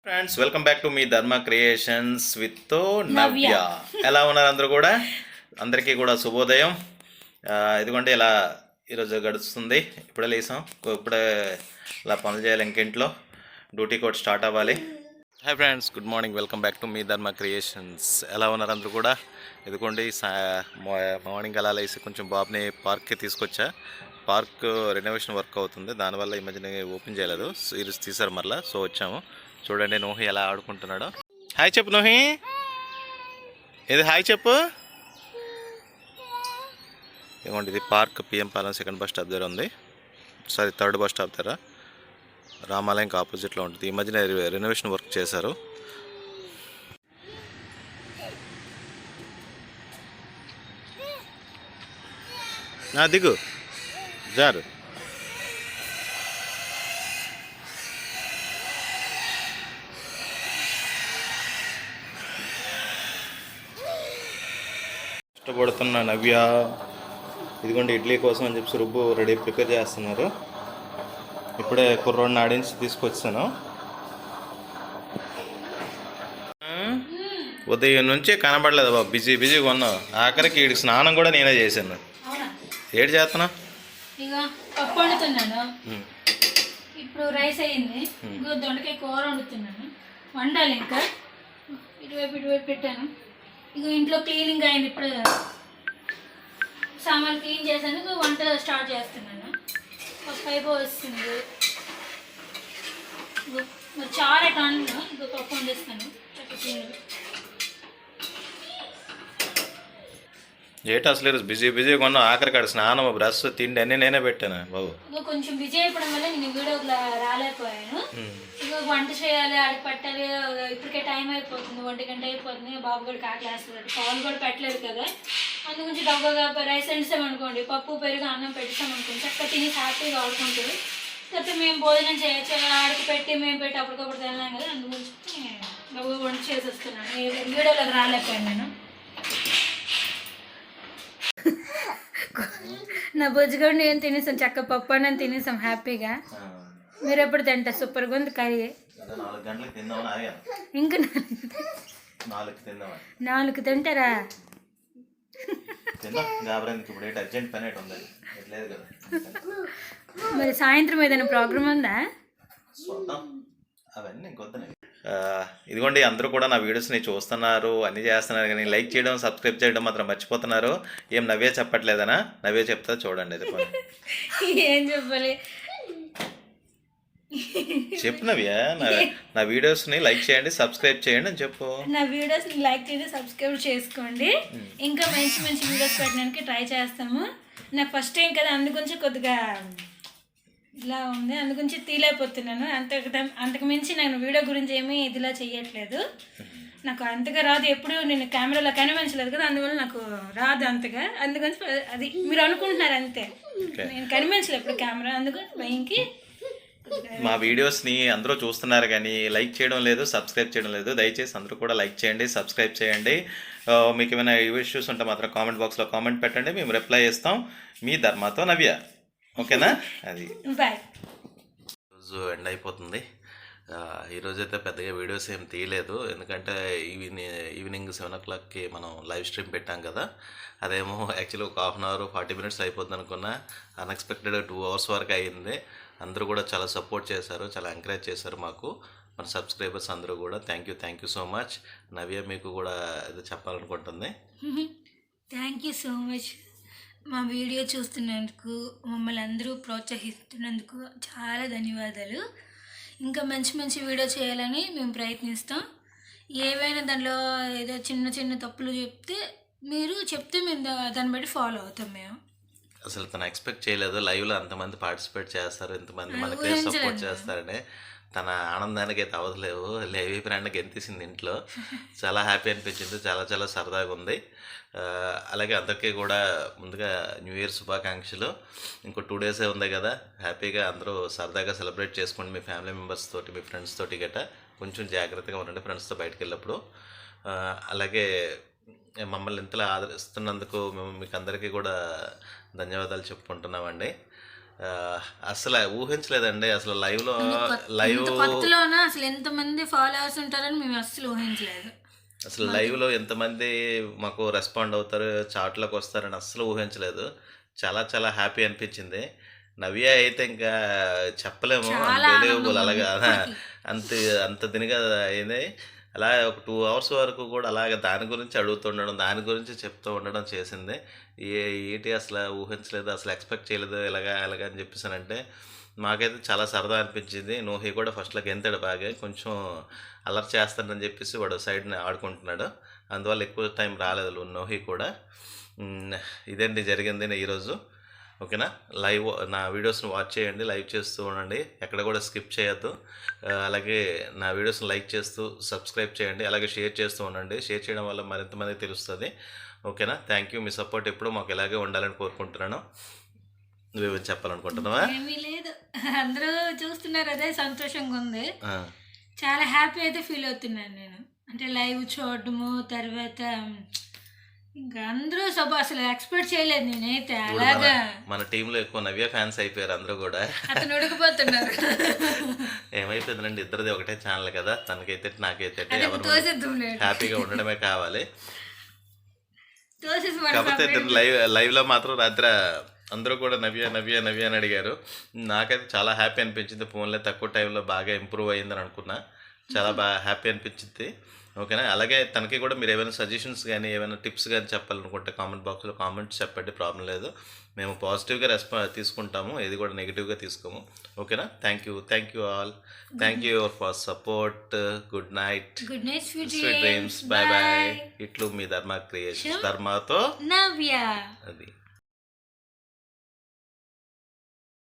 Friends welcome back to మీ Dharma creations with నవ్య. నవ్య. ఎలా ఉన్నారు అందరూ కూడా? అందరికీ కూడా శుభోదయం. ఇదిగోండి ఇలా ఈరోజు గడుస్తుంది. ఇప్పుడే లేసాం, ఇప్పుడే ఇలా పనులు చేయాలి, ఇంకింట్లో డ్యూటీ కూడా స్టార్ట్ అవ్వాలి. Hi friends, good morning, welcome back to మీ ధర్మ క్రియేషన్స్. ఎలా ఉన్నారు అందరూ కూడా? ఇదిగోండి మార్నింగ్ అలా లేసి కొంచెం బాబుని పార్క్కి తీసుకొచ్చా. పార్క్ రెనోవేషన్ వర్క్ అవుతుంది, దానివల్ల ఈ మధ్యన ఓపెన్ చేయలేదు, ఈరోజు తీసారు మరలా. సో వచ్చాము. చూడండి నోహి ఎలా ఆడుకుంటున్నాడు. హాయ్ చెప్పు నోహి, ఇది హాయ్ చెప్పు. ఇదిగోండి ఇది park, PM Palem second bus stop దగ్గర ఉంది. సారీ, థర్డ్ బస్ స్టాప్ దగ్గర, రామాలయంకి ఆపోజిట్లో ఉంటుంది. ఈ మధ్యన రెనోవేషన్ వర్క్ చేశారు. దిగు జారు. ఇష్టపడుతున్న నవ్య. ఇదిగోండి ఇడ్లీ కోసం అని చెప్పి రుబ్బు రెడీ ప్రిపేర్ చేస్తున్నారు. ఇప్పుడే కుర్రోడిని ఆడించి తీసుకొచ్చాను. ఉదయం నుంచే కనబడలేదు బాబు, బిజీగా ఉన్నావు. ఆఖరికి వీడికి స్నానం కూడా నేనే చేశాను. ఏడు చేస్తున్నా? ఇక పప్పు వండుతున్నాను, ఇప్పుడు రైస్ అయ్యింది, ఇంకో దొండకాయ కూర వండుతున్నాను, వండాలి. ఇంకా ఇటువైపు పెట్టాను. ఇక ఇంట్లో క్లీనింగ్ అయింది, ఇప్పుడు సామాన్లు క్లీన్ చేశాను, ఇక వంట స్టార్ట్ చేస్తున్నాను. పప్పు అయిపోతుంది, మరి చారు ఎట్లా వండును, ఇంకో పప్పు వండిస్తాను. ఏటా అసలు ఈరోజు బిజీగా ఉన్నావు. ఆఖరికాడు స్నానం, బ్రష్, తిండి అన్నీ నేనే పెట్టాను బాబు. ఇక కొంచెం బిజీ అయిపోవడం వల్ల నేను వీడియోకి రాలేకపోయాను. ఇక వంట చేయాలి, ఆడికి పెట్టాలి, ఇప్పటికే టైం అయిపోతుంది, 1 గంట అయిపోతుంది. బాబు కూడా క్లాస్ పాలు కూడా పెట్టలేదు కదా, అందుగురించి దబ్బగా రైస్ వండుసామనుకోండి, పప్పు పెరుగు అన్నం పెట్టామనుకోండి, చక్కగా తిని హ్యాపీగా ఆడుకుంటారు. కాకపోతే మేము భోజనం చేయొచ్చు, ఆడికి పెట్టి మేము పెట్టి అప్పటికప్పుడు తినలేం కదా, అందుగురించి దబ్బగా వంట చేసి వస్తున్నాను. వీడియోలోకి రాలేకపోయాను నేను. నా బొజ్జుగా నేను తినేసాం, చక్క పప్పు అన్నం తినేసాం హ్యాపీగా. మీరు ఎప్పుడు తింటా? సూపర్గా ఉంది కర్రీ. ఇంకా 4 తింటారా? మరి సాయంత్రం ఏదైనా ప్రోగ్రామ్ ఉందా? ఇదిగోండి అందరూ కూడా నా వీడియోస్ని చూస్తున్నారు, అన్నీ చేస్తున్నారు, కానీ లైక్ చేయడం, సబ్స్క్రైబ్ చేయడం మాత్రం మర్చిపోతున్నారు. ఏం నవ్వే చెప్పట్లేదనా? నవ్వే చెప్తా చూడండి. అది ఏం చెప్పాలి చెప్పు నవ్య. నా వీడియోస్ని లైక్ చేయండి, సబ్స్క్రైబ్ చేయండి అని చెప్పు. నా వీడియోస్ని లైక్ చేయండి, సబ్స్క్రైబ్ చేసుకోండి. ఇంకా మంచి వీడియోస్ పెట్టడానికి ట్రై చేస్తాము. నాకు ఫస్ట్ టైం కదా, అందుగురించి కొద్దిగా ఇలా ఉంది, అందుగురించి తీలేకపోతున్నాను. అంతకు మించి నేను వీడియో గురించి ఏమీ ఇదిలా చెయ్యట్లేదు. నాకు అంతగా రాదు, ఎప్పుడు నేను కెమెరాలో కనిపించలేదు కదా, అందువల్ల నాకు రాదు అంతగా. అందుగురించి అది మీరు అనుకుంటున్నారు అంతే, నేను కనిపించలేదు ఎప్పుడు కెమెరా, అందుకని భయంకి. మా వీడియోస్ని అందరూ చూస్తున్నారు కానీ లైక్ చేయడం లేదు, సబ్స్క్రైబ్ చేయడం లేదు. దయచేసి అందరూ కూడా లైక్ చేయండి, సబ్స్క్రైబ్ చేయండి. మీకు ఏమైనా ఇష్యూస్ ఉంటే మాత్రం కామెంట్ బాక్స్లో కామెంట్ పెట్టండి, మేము రిప్లై చేస్తాం. మీ ధర్మతో నవ్య. ఓకేనా? అది రోజు ఎండ్ అయిపోతుంది. ఈరోజు అయితే పెద్దగా వీడియోస్ ఏం తీయలేదు, ఎందుకంటే ఈవినింగ్ 7 o'clockకి మనం లైవ్ స్ట్రీమ్ పెట్టాం కదా. అదేమో యాక్చువల్లీ ఒక 1/2 hour 40 minutes అయిపోతుంది అనుకున్నా, అన్ఎక్స్పెక్టెడ్ 2 hours వరకు అయ్యింది. అందరూ కూడా చాలా సపోర్ట్ చేశారు, చాలా ఎంకరేజ్ చేశారు మాకు, మన సబ్స్క్రైబర్స్ అందరూ కూడా. Thank you so much. Navya మీకు కూడా ఇది చెప్పాలనుకుంటుంది. Thank you so much. మా వీడియో చూస్తున్నందుకు, మమ్మల్ని అందరూ ప్రోత్సహిస్తున్నందుకు చాలా ధన్యవాదాలు. ఇంకా మంచి వీడియో చేయాలని మేము ప్రయత్నిస్తాం. ఏవైనా దానిలో ఏదో చిన్న తప్పులు మీరు చెప్తే మేము దాన్ని బట్టి ఫాలో అవుతాం. మేము అసలు తను ఎక్స్పెక్ట్ చేయలేదు లైవ్లో అంతమంది పార్టిసిపేట్ చేస్తారు, ఇంతమంది మనకి సపోర్ట్ చేస్తారని. తన ఆనందానికి అయితే అవదలేవు. లేవి ఫ్రెండ్కి ఎంతేసింది ఇంట్లో. చాలా హ్యాపీ అనిపించింది, చాలా సరదాగా ఉంది. అలాగే అందరికీ కూడా ముందుగా న్యూ ఇయర్ శుభాకాంక్షలు. ఇంకో 2 days ఉంది కదా, హ్యాపీగా అందరూ సరదాగా సెలబ్రేట్ చేసుకోండి మీ ఫ్యామిలీ మెంబర్స్ తోటి, మీ ఫ్రెండ్స్ తోటి గట్రా. కొంచెం జాగ్రత్తగా ఉండండి ఫ్రెండ్స్తో బయటకు వెళ్ళినప్పుడు. అలాగే మమ్మల్ని ఇంతలా ఆదరిస్తున్నందుకు మేము మీకు అందరికీ కూడా ధన్యవాదాలు చెప్పుకుంటున్నామండి. అసలు ఊహించలేదండి అసలు లైవ్ కొత్తలోన అసలు ఎంతమంది ఫాలోవర్స్ ఉంటారని మేము అస్సలు ఊహించలేదు. అసలు లైవ్లో ఎంతమంది మాకు రెస్పాండ్ అవుతారు, చాట్లోకి వస్తారని అస్సలు ఊహించలేదు. చాలా చాలా హ్యాపీ అనిపించింది. నవ్య అయితే ఇంకా చెప్పలేము, అన్బిలీవబుల్. అలాగా అంత అంత దినిగా అయింది. అలా ఒక 2 అవర్స్ వరకు కూడా అలాగే దాని గురించి అడుగుతుండడం, దాని గురించి చెప్తూ ఉండడం చేసింది. ఏంటి అసలు ఊహించలేదు, అసలు ఎక్స్పెక్ట్ చేయలేదు ఎలాగా అని చెప్పేసానంటే మాకైతే చాలా సరదా అనిపించింది. నోహి కూడా ఫస్ట్లో గెంతాడు బాగా, కొంచెం అలర్ట్ చేస్తాడని చెప్పేసి వాడు సైడ్ని ఆడుకుంటున్నాడు. అందువల్ల ఎక్కువ టైం రాలేదు నోహి కూడా. ఇదండి జరిగింది ఈరోజు. ఓకేనా, లైవ్ నా వీడియోస్ని వాచ్ చేయండి, లైవ్ చేస్తూ ఉండండి, ఎక్కడ కూడా స్కిప్ చేయొద్దు. అలాగే నా వీడియోస్ని లైక్ చేస్తూ సబ్స్క్రైబ్ చేయండి, అలాగే షేర్ చేస్తూ ఉండండి. షేర్ చేయడం వల్ల మరింతమందికి తెలుస్తుంది. ఓకేనా, థ్యాంక్ యూ. మీ సపోర్ట్ ఎప్పుడు మాకు ఇలాగే ఉండాలని కోరుకుంటున్నాను. నువ్వేమని చెప్పాలనుకుంటున్నావా? ఏమీ లేదు, అందరూ చూస్తున్నారు, అదే సంతోషంగా ఉంది. చాలా హ్యాపీ అయితే ఫీల్ అవుతున్నాను నేను. అంటే లైవ్ చూడడము, తర్వాత ఇంకా అందరూ అసలు ఎక్స్పెక్ట్ చేయలేదు నేనైతే. అలాగా మన టీంలో ఎక్కువ నవ్య ఫ్యాన్స్ అయిపోయారు అందరూ కూడా. అతను ఉడికిపోతున్నారు. ఏమైపోతుందండి, ఇద్దరిది ఒకటే ఛానల్ కదా, తనకైతే నాకైతే హ్యాపీగా ఉండడమే కావాలి. కాకపోతే లైవ్లో మాత్రం రాత్రి అందరూ కూడా నవ్య నవ్య నవ్య అని అడిగారు. నాకైతే చాలా హ్యాపీ అనిపించింది. ఫోన్లో తక్కువ టైంలో బాగా ఇంప్రూవ్ అయ్యిందని అనుకున్నా. చాలా బాగా హ్యాపీ అనిపించింది. ఓకేనా, అలాగే తనకి కూడా మీరు ఏమైనా సజెషన్స్ కానీ ఏమైనా టిప్స్ కానీ చెప్పాలనుకుంటే కామెంట్ బాక్స్లో కామెంట్స్ చెప్పండి, ప్రాబ్లం లేదు. మేము పాజిటివ్గా తీసుకుంటాము, ఏది కూడా నెగిటివ్గా తీసుకోము. ఓకేనా, thank you all. Thank you for support. Good night, sweet dreams, bye bye. ఇట్లు మీ ధర్మ క్రియేషన్స్, ధర్మతో నవ్య. అది.